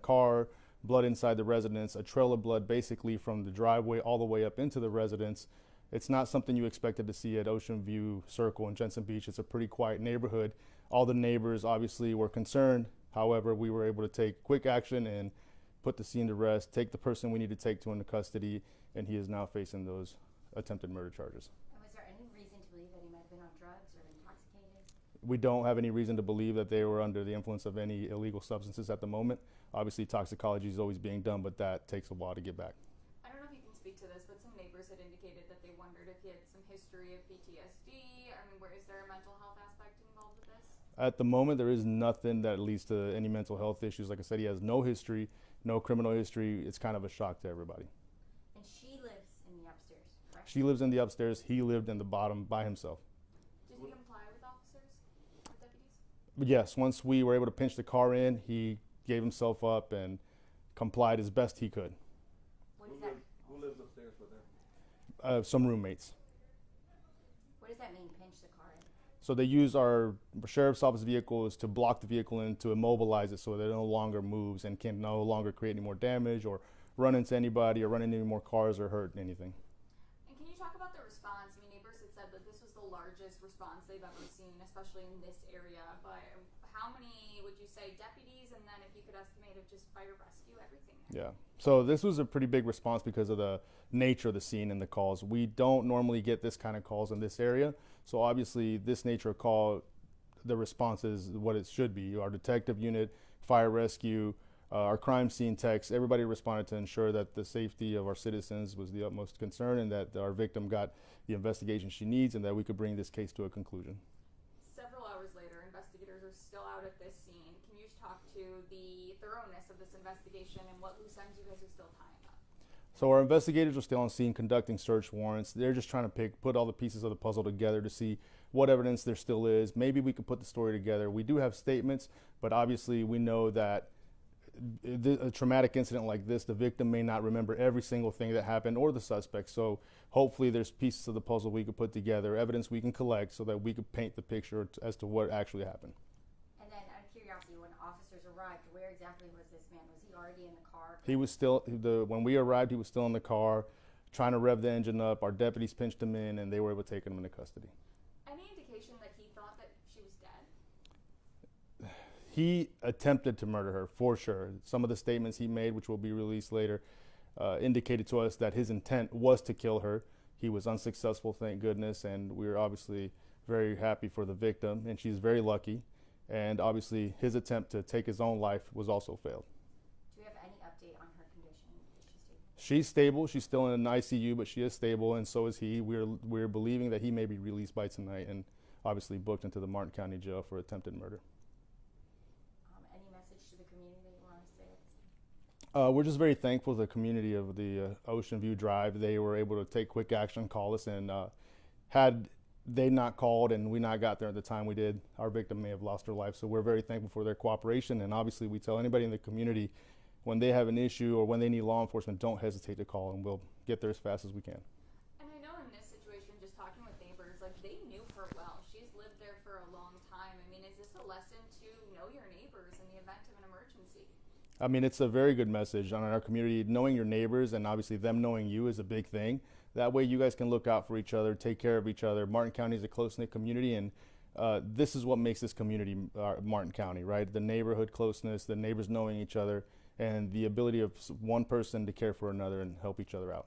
car, blood inside the residence, a trail of blood basically from the driveway all the way up into the residence. It's not something you expected to see at Ocean View Circle in Jensen Beach. It's a pretty quiet neighborhood. All the neighbors obviously were concerned. However, we were able to take quick action and put the scene to rest, take the person we need to take to into custody, and he is now facing those attempted murder charges. And was there any reason to believe that he might have been on drugs or intoxicated? We don't have any reason to believe that they were under the influence of any illegal substances at the moment. Obviously, toxicology is always being done, but that takes a while to get back. I don't know if you can speak to this, but some neighbors had indicated that they wondered if he had some history of PTSD. I mean, is there a mental health aspect involved with this? At the moment, there is nothing that leads to any mental health issues. Like I said, he has no history, no criminal history. It's kind of a shock to everybody. And she lives in the upstairs, correct? She lives in the upstairs. He lived in the bottom by himself. Did he comply with officers, with deputies? But yes, once we were able to pinch the car in, he gave himself up and complied as best he could. What does that? Who lives upstairs with her? Some roommates. What does that mean? Pinch the car in? So they use our sheriff's office vehicles to block the vehicle and to immobilize it so that it no longer moves and can no longer create any more damage or run into anybody or run into any more cars or hurt anything. And can you talk about the response? I mean, neighbors had said that this was the largest response they've ever seen, especially in this area. But how many would you say deputies, and then if you could estimate of just fire rescue, everything? Yeah. So this was a pretty big response because of the nature of the scene and the calls. We don't normally get this kind of calls in this area. So obviously this nature of call, the response is what it should be. Our detective unit, fire rescue, our crime scene techs, everybody responded to ensure that the safety of our citizens was the utmost concern and that our victim got the investigation she needs and that we could bring this case to a conclusion. Several hours later, investigators are still out at this scene. Can you just talk to the thoroughness of this investigation and what loose ends you guys are still tying up? So our investigators are still on scene conducting search warrants. They're just trying to put all the pieces of the puzzle together to see what evidence there still is. Maybe we could put the story together. We do have statements, but obviously we know that a traumatic incident like this, the victim may not remember every single thing that happened or the suspect. So hopefully there's pieces of the puzzle we could put together, evidence we can collect so that we could paint the picture as to what actually happened. And then, out of curiosity, when officers arrived, where exactly was this man? Was he already in the car? He was still, when we arrived, he was still in the car, trying to rev the engine up. Our deputies pinched him in, and they were able to take him into custody. Any indication that he thought that she was dead? He attempted to murder her, for sure. Some of the statements he made, which will be released later, indicated to us that his intent was to kill her. He was unsuccessful, thank goodness, and we were obviously very happy for the victim, and she's very lucky. And obviously, his attempt to take his own life was also failed. Do we have any update on her condition? Is she stable? She's stable. She's still in an ICU, but she is stable, and so is he. We're believing that he may be released by tonight and obviously booked into the Martin County Jail for attempted murder. Any message to the community that you want to say at this time? We're just very thankful to the community of the Ocean View Drive. They were able to take quick action, call us, and had they not called and we not got there at the time we did, our victim may have lost her life. So we're very thankful for their cooperation. And obviously we tell anybody in the community when they have an issue or when they need law enforcement, don't hesitate to call and we'll get there as fast as we can. And I know in this situation, just talking with neighbors, like they knew her well. She's lived there for a long time. I mean, is this a lesson to know your neighbors in the event of an emergency? I mean, it's a very good message on our community. Knowing your neighbors and obviously them knowing you is a big thing. That way you guys can look out for each other, take care of each other. Martin County is a close-knit community, and this is what makes this community Martin County, right? The neighborhood closeness, the neighbors knowing each other, and the ability of one person to care for another and help each other out.